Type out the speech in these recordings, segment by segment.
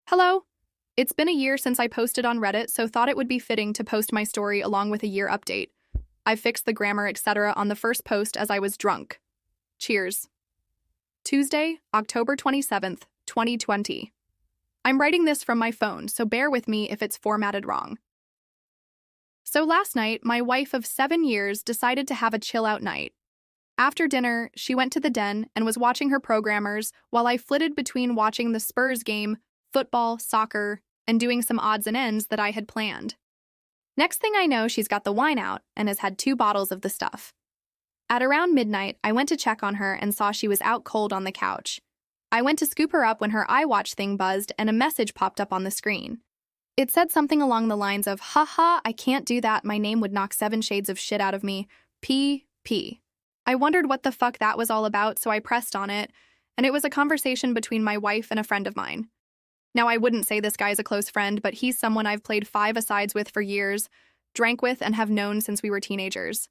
Hello! It's been a year since I posted on Reddit, so thought it would be fitting to post my story along with a year update. I fixed the grammar, etc. on the first post as I was drunk. Cheers. Tuesday, October 27th, 2020. I'm writing this from my phone, so bear with me if it's formatted wrong. So last night, my wife of 7 years decided to have a chill-out night. After dinner, she went to the den and was watching her programmers while I flitted between watching the Spurs game, football, soccer, and doing some odds and ends that I had planned. Next thing I know, she's got the wine out and has had 2 bottles of the stuff. At around midnight, I went to check on her and saw she was out cold on the couch. I went to scoop her up when her iWatch thing buzzed and a message popped up on the screen. It said something along the lines of, "Haha, I can't do that, my name would knock 7 shades of shit out of me. P. I wondered what the fuck that was all about, so I pressed on it, and it was a conversation between my wife and a friend of mine. Now, I wouldn't say this guy's a close friend, but he's someone I've played 5-a-sides with for years, drank with, and have known since we were teenagers.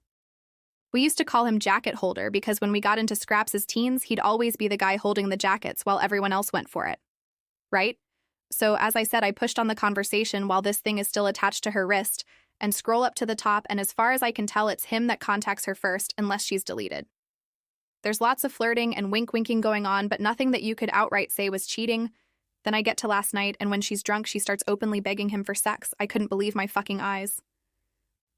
We used to call him Jacket Holder because when we got into scraps as teens, he'd always be the guy holding the jackets while everyone else went for it. Right? So, as I said, I pushed on the conversation while this thing is still attached to her wrist, and scroll up to the top, and as far as I can tell, it's him that contacts her first, unless she's deleted. There's lots of flirting and wink-winking going on, but nothing that you could outright say was cheating. Then I get to last night, and when she's drunk, she starts openly begging him for sex. I couldn't believe my fucking eyes.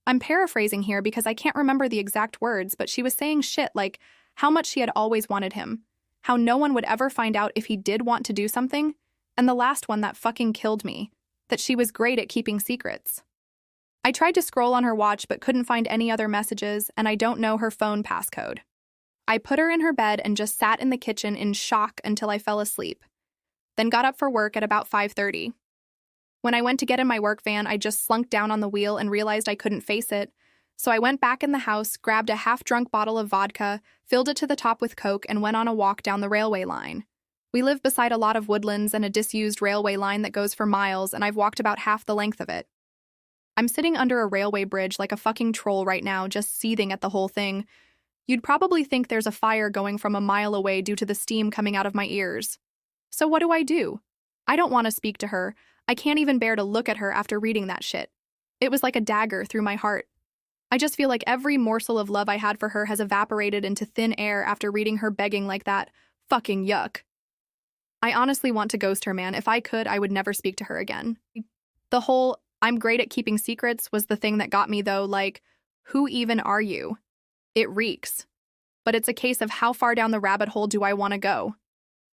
I'm paraphrasing here because I can't remember the exact words, but she was saying shit like how much she had always wanted him, how no one would ever find out if he did want to do something, and the last one that fucking killed me, that she was great at keeping secrets. I tried to scroll on her watch but couldn't find any other messages, and I don't know her phone passcode. I put her in her bed and just sat in the kitchen in shock until I fell asleep, then got up for work at about 5:30. When I went to get in my work van, I just slunk down on the wheel and realized I couldn't face it, so I went back in the house, grabbed a half-drunk bottle of vodka, filled it to the top with Coke, and went on a walk down the railway line. We live beside a lot of woodlands and a disused railway line that goes for miles, and I've walked about half the length of it. I'm sitting under a railway bridge like a fucking troll right now, just seething at the whole thing. You'd probably think there's a fire going from a mile away due to the steam coming out of my ears. So what do? I don't want to speak to her. I can't even bear to look at her after reading that shit. It was like a dagger through my heart. I just feel like every morsel of love I had for her has evaporated into thin air after reading her begging like that. Fucking yuck. I honestly want to ghost her, man. If I could, I would never speak to her again. The whole "I'm great at keeping secrets" was the thing that got me, though. Like, who even are you? It reeks. But it's a case of how far down the rabbit hole do I want to go?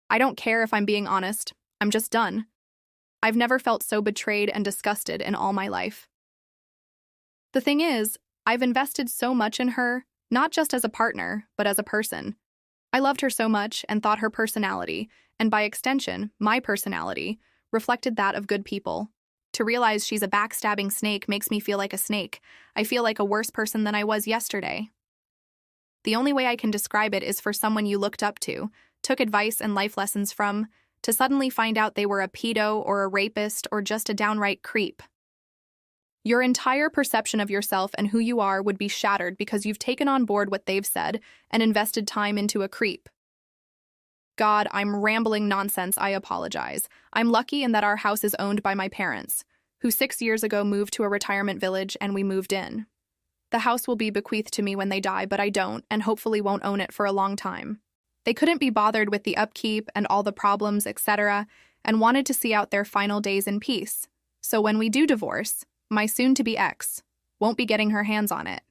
I don't care if I'm being honest. I'm just done. I've never felt so betrayed and disgusted in all my life. The thing is, I've invested so much in her, not just as a partner, but as a person. I loved her so much and thought her personality, and by extension, my personality, reflected that of good people. To realize she's a backstabbing snake makes me feel like a snake. I feel like a worse person than I was yesterday. The only way I can describe it is for someone you looked up to, took advice and life lessons from, to suddenly find out they were a pedo or a rapist or just a downright creep. Your entire perception of yourself and who you are would be shattered because you've taken on board what they've said and invested time into a creep. God, I'm rambling nonsense, I apologize. I'm lucky in that our house is owned by my parents, who 6 years ago moved to a retirement village and we moved in. The house will be bequeathed to me when they die, but I don't, and hopefully won't own it for a long time. They couldn't be bothered with the upkeep and all the problems, etc., and wanted to see out their final days in peace. So when we do divorce, my soon-to-be ex won't be getting her hands on it.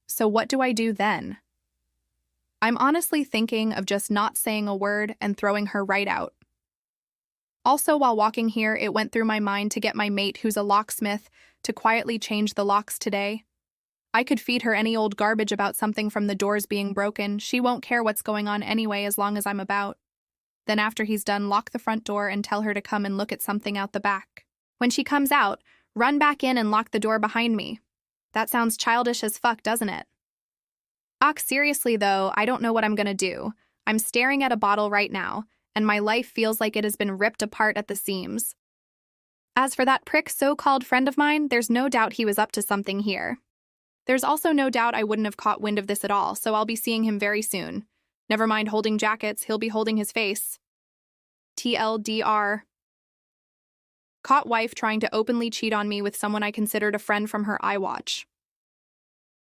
So what do I do then? I'm honestly thinking of just not saying a word and throwing her right out. Also, while walking here, it went through my mind to get my mate, who's a locksmith, to quietly change the locks today. I could feed her any old garbage about something from the doors being broken. She won't care what's going on anyway as long as I'm about. Then after he's done, lock the front door and tell her to come and look at something out the back. When she comes out, run back in and lock the door behind me. That sounds childish as fuck, doesn't it? Seriously though, I don't know what I'm gonna do. I'm staring at a bottle right now, and my life feels like it has been ripped apart at the seams. As for that prick so-called friend of mine, there's no doubt he was up to something here. There's also no doubt I wouldn't have caught wind of this at all, so I'll be seeing him very soon. Never mind holding jackets, he'll be holding his face. TLDR. Caught wife trying to openly cheat on me with someone I considered a friend from her iWatch.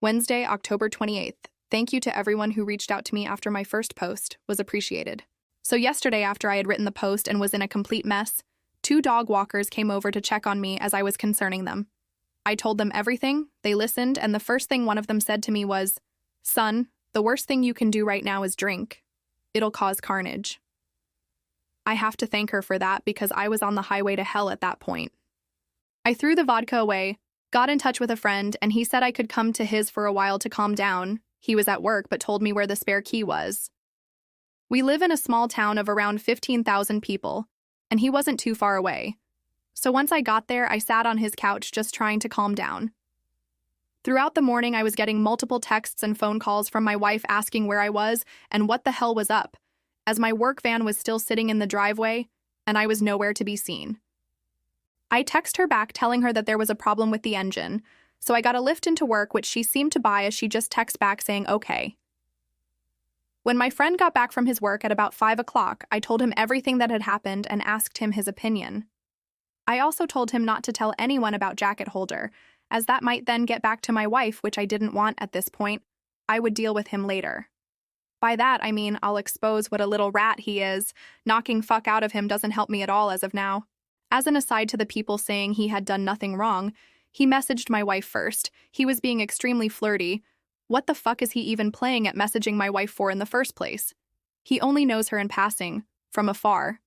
Wednesday, October 28th. Thank you to everyone who reached out to me after my first post. Was appreciated. So yesterday, after I had written the post and was in a complete mess, 2 dog walkers came over to check on me as I was concerning them. I told them everything, they listened, and the first thing one of them said to me was, "Son, the worst thing you can do right now is drink. It'll cause carnage." I have to thank her for that because I was on the highway to hell at that point. I threw the vodka away, got in touch with a friend, and he said I could come to his for a while to calm down. He was at work but told me where the spare key was. We live in a small town of around 15,000 people, and he wasn't too far away. So once I got there, I sat on his couch just trying to calm down. Throughout the morning, I was getting multiple texts and phone calls from my wife asking where I was and what the hell was up, as my work van was still sitting in the driveway, and I was nowhere to be seen. I text her back telling her that there was a problem with the engine, so I got a lift into work, which she seemed to buy as she just texted back saying okay. When my friend got back from his work at about 5 o'clock, I told him everything that had happened and asked him his opinion. I also told him not to tell anyone about jacket holder, as that might then get back to my wife, which I didn't want at this point. I would deal with him later. By that, I mean I'll expose what a little rat he is. Knocking fuck out of him doesn't help me at all as of now. As an aside to the people saying he had done nothing wrong, he messaged my wife first. He was being extremely flirty. What the fuck is he even playing at messaging my wife for in the first place? He only knows her in passing, from afar.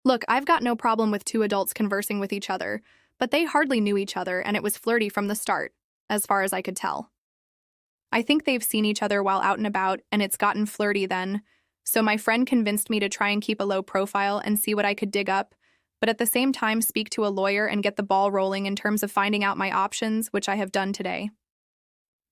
Look, I've got no problem with 2 adults conversing with each other, but they hardly knew each other and it was flirty from the start, as far as I could tell. I think they've seen each other while out and about and it's gotten flirty then, so my friend convinced me to try and keep a low profile and see what I could dig up, but at the same time speak to a lawyer and get the ball rolling in terms of finding out my options, which I have done today.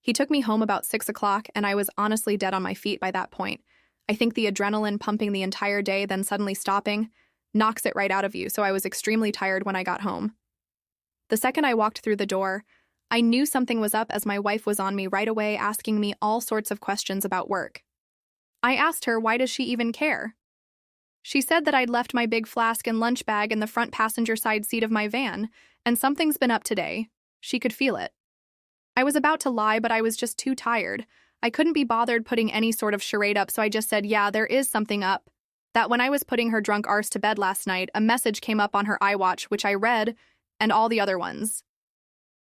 He took me home about 6 o'clock, and I was honestly dead on my feet by that point. I think the adrenaline pumping the entire day, then suddenly stopping, knocks it right out of you, so I was extremely tired when I got home. The second I walked through the door, I knew something was up as my wife was on me right away asking me all sorts of questions about work. I asked her why does she even care? She said that I'd left my big flask and lunch bag in the front passenger side seat of my van, and something's been up today. She could feel it. I was about to lie, but I was just too tired. I couldn't be bothered putting any sort of charade up, so I just said, yeah, there is something up. That when I was putting her drunk arse to bed last night, a message came up on her iWatch, which I read, and all the other ones.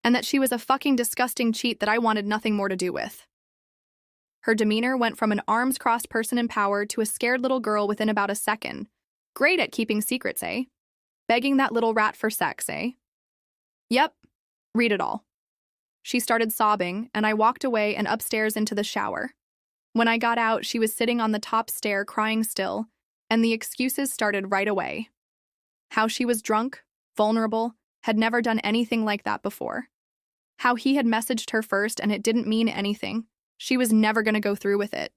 And that she was a fucking disgusting cheat that I wanted nothing more to do with. Her demeanor went from an arms-crossed person in power to a scared little girl within about a second. Great at keeping secrets, eh? Begging that little rat for sex, eh? Yep. Read it all. She started sobbing, and I walked away and upstairs into the shower. When I got out, she was sitting on the top stair crying still, and the excuses started right away. How she was drunk, vulnerable, had never done anything like that before. How he had messaged her first and it didn't mean anything. She was never going to go through with it.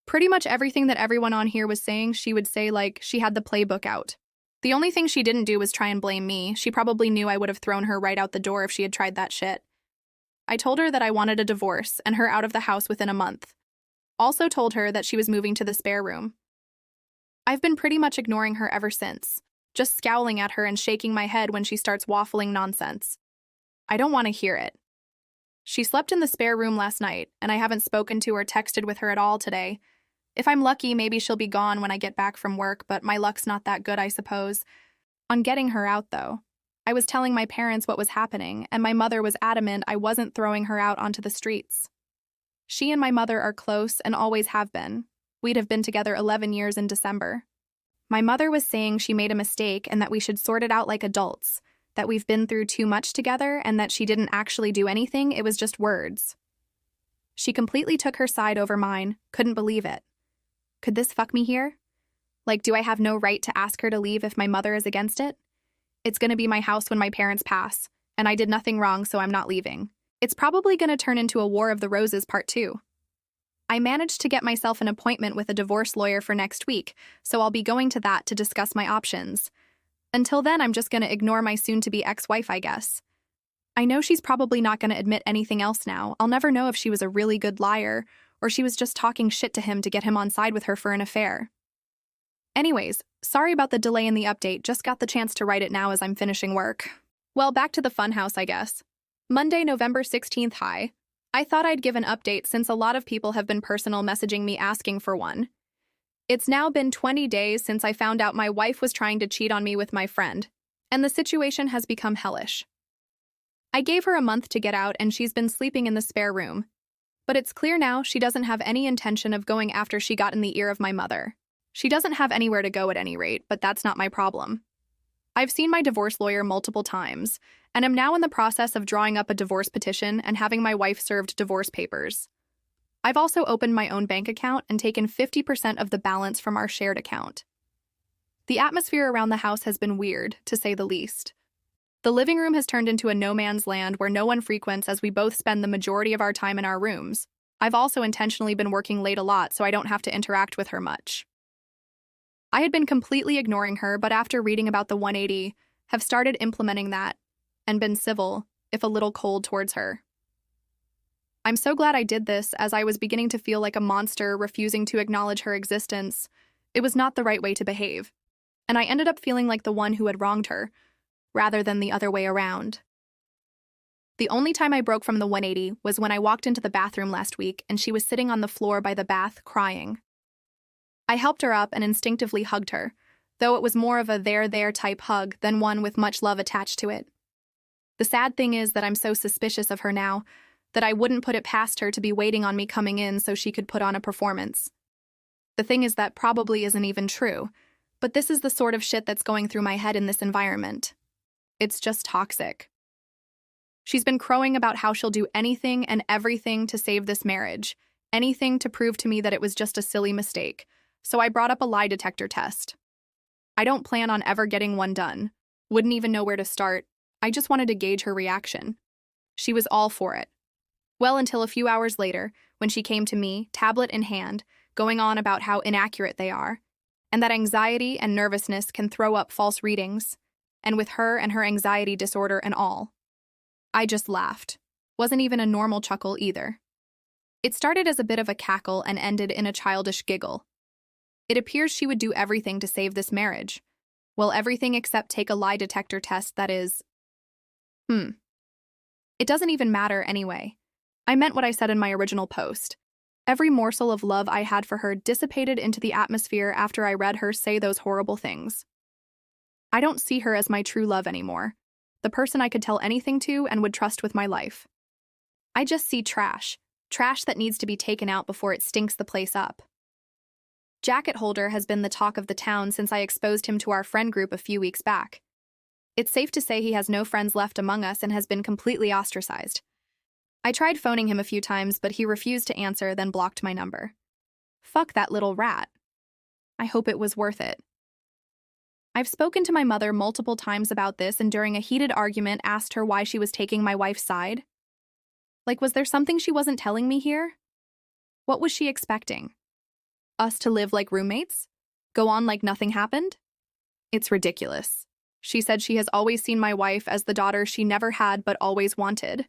Pretty much everything that everyone on here was saying, she would say like she had the playbook out. The only thing she didn't do was try and blame me. She probably knew I would have thrown her right out the door if she had tried that shit. I told her that I wanted a divorce and her out of the house within a month. Also told her that she was moving to the spare room. I've been pretty much ignoring her ever since, just scowling at her and shaking my head when she starts waffling nonsense. I don't want to hear it. She slept in the spare room last night, and I haven't spoken to or texted with her at all today. If I'm lucky, maybe she'll be gone when I get back from work, but my luck's not that good, I suppose. On getting her out, though, I was telling my parents what was happening, and my mother was adamant I wasn't throwing her out onto the streets. She and my mother are close and always have been. We'd have been together 11 years in December. My mother was saying she made a mistake and that we should sort it out like adults, that we've been through too much together and that she didn't actually do anything, it was just words. She completely took her side over mine, couldn't believe it. Could this fuck me here? Like, do I have no right to ask her to leave if my mother is against it? It's gonna be my house when my parents pass, and I did nothing wrong, so I'm not leaving. It's probably gonna turn into a War of the Roses Part 2. I managed to get myself an appointment with a divorce lawyer for next week, so I'll be going to that to discuss my options. Until then, I'm just gonna ignore my soon-to-be ex-wife, I guess. I know she's probably not gonna admit anything else now. I'll never know if she was a really good liar, or she was just talking shit to him to get him on side with her for an affair. Anyways, Sorry about the delay in the update, just got the chance to write it now as I'm finishing work. Well, back to the funhouse, I guess. Monday, November 16th, hi. I thought I'd give an update since a lot of people have been personal messaging me asking for one. It's now been 20 days since I found out my wife was trying to cheat on me with my friend, and the situation has become hellish. I gave her a month to get out and she's been sleeping in the spare room. But it's clear now she doesn't have any intention of going after she got in the ear of my mother. She doesn't have anywhere to go at any rate, but that's not my problem. I've seen my divorce lawyer multiple times, and am now in the process of drawing up a divorce petition and having my wife served divorce papers. I've also opened my own bank account and taken 50% of the balance from our shared account. The atmosphere around the house has been weird, to say the least. The living room has turned into a no-man's land where no one frequents as we both spend the majority of our time in our rooms. I've also intentionally been working late a lot so I don't have to interact with her much. I had been completely ignoring her, but after reading about the 180, have started implementing that and been civil, if a little cold towards her. I'm so glad I did this, as I was beginning to feel like a monster refusing to acknowledge her existence. It was not the right way to behave, and I ended up feeling like the one who had wronged her, rather than the other way around. The only time I broke from the 180 was when I walked into the bathroom last week and she was sitting on the floor by the bath, crying. I helped her up and instinctively hugged her, though it was more of a there type hug than one with much love attached to it. The sad thing is that I'm so suspicious of her now that I wouldn't put it past her to be waiting on me coming in so she could put on a performance. The thing is that probably isn't even true, but this is the sort of shit that's going through my head in this environment. It's just toxic. She's been crowing about how she'll do anything and everything to save this marriage, anything to prove to me that it was just a silly mistake, so I brought up a lie detector test. I don't plan on ever getting one done, wouldn't even know where to start. I just wanted to gauge her reaction. She was all for it. Well, until a few hours later, when she came to me, tablet in hand, going on about how inaccurate they are, and that anxiety and nervousness can throw up false readings, and with her and her anxiety disorder and all. I just laughed. Wasn't even a normal chuckle either. It started as a bit of a cackle and ended in a childish giggle. It appears she would do everything to save this marriage. Well, everything except take a lie detector test, that is. It doesn't even matter anyway. I meant what I said in my original post. Every morsel of love I had for her dissipated into the atmosphere after I read her say those horrible things. I don't see her as my true love anymore, the person I could tell anything to and would trust with my life. I just see trash that needs to be taken out before it stinks the place up. Jacket Holder has been the talk of the town since I exposed him to our friend group a few weeks back. It's safe to say he has no friends left among us and has been completely ostracized. I tried phoning him a few times, but he refused to answer, then blocked my number. Fuck that little rat. I hope it was worth it. I've spoken to my mother multiple times about this and during a heated argument asked her why she was taking my wife's side. Like, was there something she wasn't telling me here? What was she expecting? Us to live like roommates? Go on like nothing happened? It's ridiculous. She said she has always seen my wife as the daughter she never had but always wanted.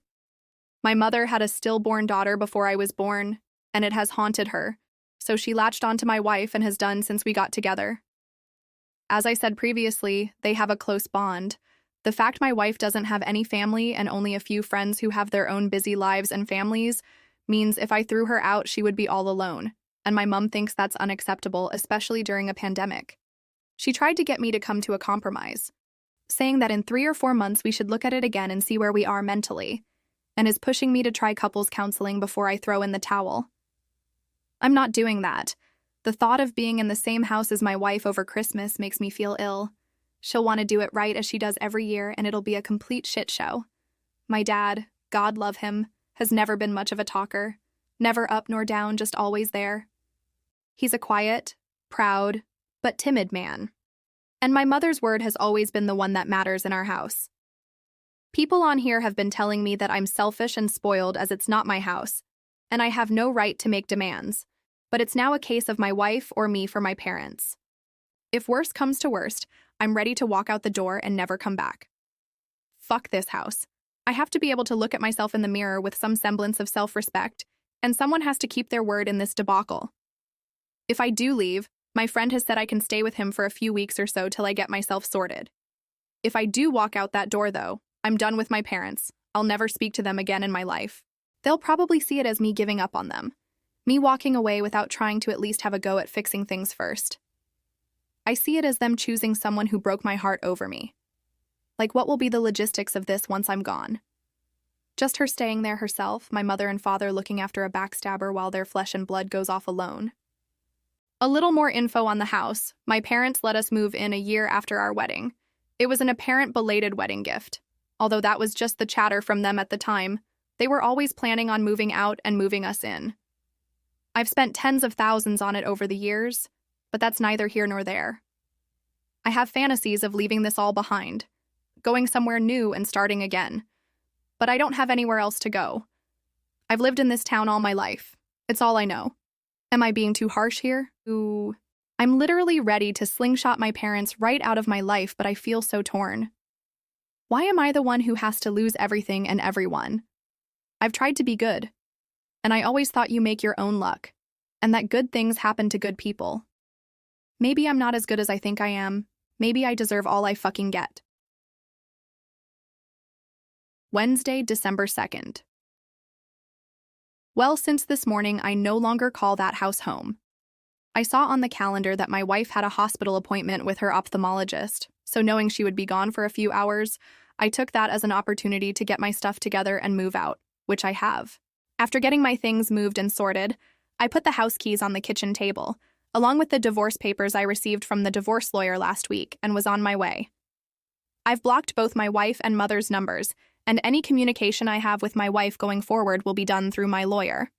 My mother had a stillborn daughter before I was born, and it has haunted her, so she latched onto my wife and has done since we got together. As I said previously, they have a close bond. The fact my wife doesn't have any family and only a few friends who have their own busy lives and families means if I threw her out, she would be all alone, and my mom thinks that's unacceptable, especially during a pandemic. She tried to get me to come to a compromise, saying that in 3 or 4 months we should look at it again and see where we are mentally, and is pushing me to try couples counseling before I throw in the towel. I'm not doing that. The thought of being in the same house as my wife over Christmas makes me feel ill. She'll want to do it right as she does every year, and it'll be a complete shit show. My dad, God love him, has never been much of a talker. Never up nor down, just always there. He's a quiet, proud, but timid man. And my mother's word has always been the one that matters in our house. People on here have been telling me that I'm selfish and spoiled as it's not my house, and I have no right to make demands. But it's now a case of my wife or me for my parents. If worst comes to worst, I'm ready to walk out the door and never come back. Fuck this house. I have to be able to look at myself in the mirror with some semblance of self-respect, and someone has to keep their word in this debacle. If I do leave, My friend has said I can stay with him for a few weeks or so till I get myself sorted. If I do walk out that door, though, I'm done with my parents. I'll never speak to them again in my life. They'll probably see it as me giving up on them. Me walking away without trying to at least have a go at fixing things first. I see it as them choosing someone who broke my heart over me. Like, what will be the logistics of this once I'm gone? Just her staying there herself, my mother and father looking after a backstabber while their flesh and blood goes off alone. A little more info on the house. My parents let us move in a year after our wedding. It was an apparent belated wedding gift. Although that was just the chatter from them at the time, they were always planning on moving out and moving us in. I've spent tens of thousands on it over the years, but that's neither here nor there. I have fantasies of leaving this all behind, going somewhere new and starting again. But I don't have anywhere else to go. I've lived in this town all my life. It's all I know. Am I being too harsh here? Ooh. I'm literally ready to slingshot my parents right out of my life, but I feel so torn. Why am I the one who has to lose everything and everyone? I've tried to be good. And I always thought you make your own luck, and that good things happen to good people. Maybe I'm not as good as I think I am. Maybe I deserve all I fucking get. Wednesday, December 2nd. Well, since this morning, I no longer call that house home. I saw on the calendar that my wife had a hospital appointment with her ophthalmologist, so knowing she would be gone for a few hours, I took that as an opportunity to get my stuff together and move out, which I have. After getting my things moved and sorted, I put the house keys on the kitchen table, along with the divorce papers I received from the divorce lawyer last week, and was on my way. I've blocked both my wife and mother's numbers, and any communication I have with my wife going forward will be done through my lawyer.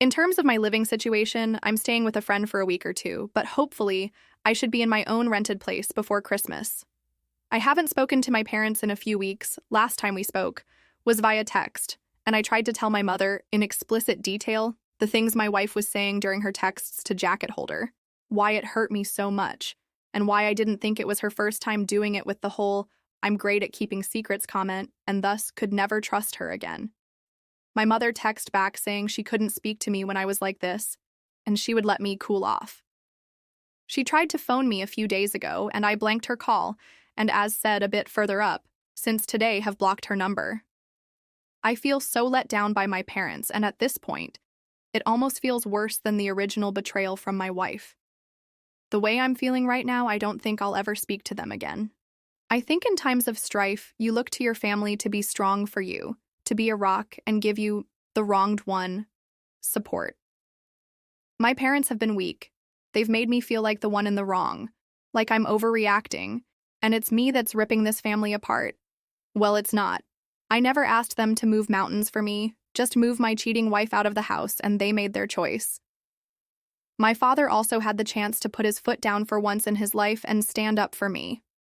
In terms of my living situation, I'm staying with a friend for a week or two, but hopefully, I should be in my own rented place before Christmas. I haven't spoken to my parents in a few weeks. Last time we spoke was via text, and I tried to tell my mother, in explicit detail, the things my wife was saying during her texts to Jacket Holder, why it hurt me so much, and why I didn't think it was her first time doing it with the whole "I'm great at keeping secrets" comment, and thus could never trust her again. My mother texted back saying she couldn't speak to me when I was like this, and she would let me cool off. She tried to phone me a few days ago, and I blanked her call, and as said a bit further up, since today have blocked her number. I feel so let down by my parents, and at this point, it almost feels worse than the original betrayal from my wife. The way I'm feeling right now, I don't think I'll ever speak to them again. I think in times of strife, you look to your family to be strong for you, to be a rock and give you, the wronged one, support. My parents have been weak. They've made me feel like the one in the wrong, like I'm overreacting, and it's me that's ripping this family apart. Well, it's not. I never asked them to move mountains for me, just move my cheating wife out of the house, and they made their choice. My father also had the chance to put his foot down for once in his life and stand up for me.